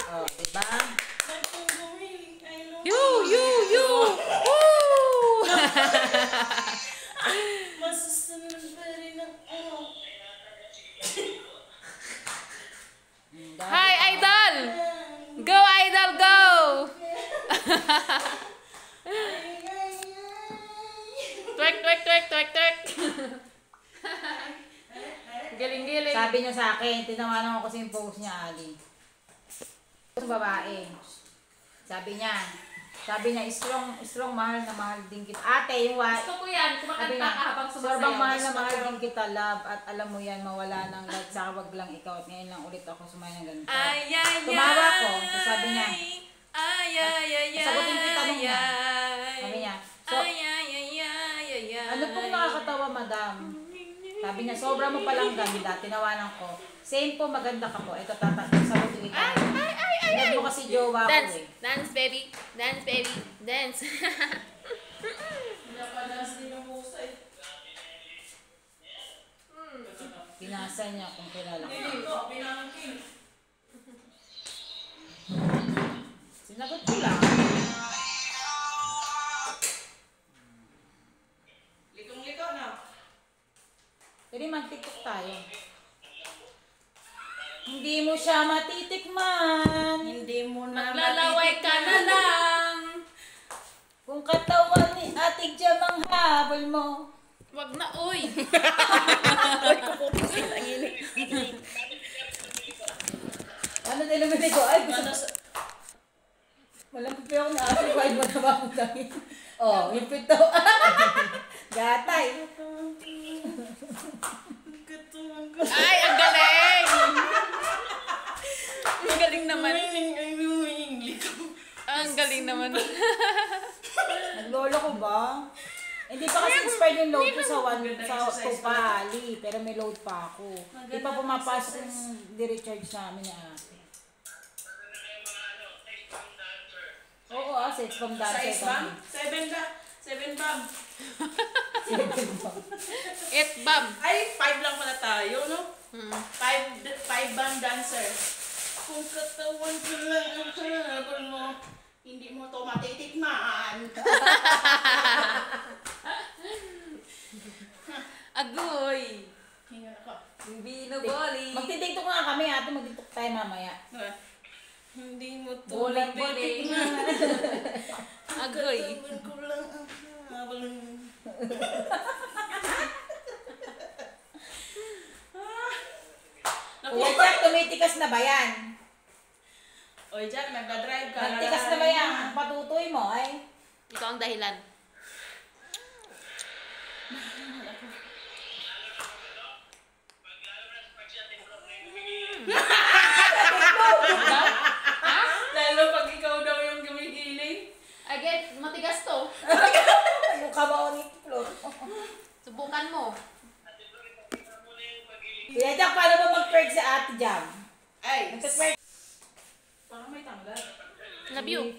Oh, diba? You! Woo! Masusunod pa rin ako. Hi, Idol! Go, Idol, go! Twerk. Galing. Sabi niya sa akin, tinawanan ko kasi yung post niya, Ali. Yung babae. Sabi niya, strong, mahal na mahal din kita. Ate, yung Gusto ko yan, kumakanta ka habang sumasayaw. sobrang mahal na mahal din kita, love. At alam mo yan, mawala ng love. Saka wag lang ikaw. At ngayon lang ulit ako sumaya ng ganito. Tumawa ko. So sabi niya, sagutin ko yung tanong niya. Sabi niya, ano pong nakakatawa, madam? Sabi niya, sobra mo palang ganda. Tinawanan ko. Same po, maganda ka po. Ito, sagutin kita. Ay, mo kasi jowa ko eh. Dance, baby. Dance. Pinapadance din ang musa eh. Pinasa niya kung kilala ko. Hindi ko, pinangking. Sinagot ko lang. Likong-liko na. Pwede mag-tiktok tayo. Hindi mo siya matitikman. Hindi mo na Maglalaway ka na lang. Kung katawan ni Ate Jam ang habol mo. Wag na, uy. Uy, kupupusin ang inig. Ano nilumili ko? Ay, gusto. Walang pipi ako na Ate. Why mo na mamutangin? Oh, yung pito. Gatay. Ay, ang galing. Ang galing naman. Ang galing naman. Naglolo ko ba? Hindi pa kasi expired yung load ko sa Tupali. Pero may load pa ako. Hindi pa pumapasok yung di-recharge sa amin niya ate. Oo, 6 bomb dancer. Size bomb? 7 bomb. 7 bomb. 8 bomb. Ay, 5 lang pala tayo, no? 5 bomb dancer. Kung katawan ko lang ang habol mo, hindi mo to matitikman. Agoy. Hinga ako. Binoboli. Magtitiktok nga kami ate. Magtitiktok tayo mamaya. Hindi mo to Boling. matitikman. Agoy. Katawan ko lang ang habol mo. Kuya Jack, tumitikas na ba yan? Oy, Jack, nagdadrive ka. Nagtikas na ba yan? Ang patutoy mo ay? Ikaw ang dahilan. Lalo pag ikaw daw yung gumigiling. Again, matigas to. Yung kabaw ni Flo. Subukan mo. Kuya Jack, paano ba mag-twerk si Ate Jam? Ay, Nagtatwerk. parang may tanggal. Love you.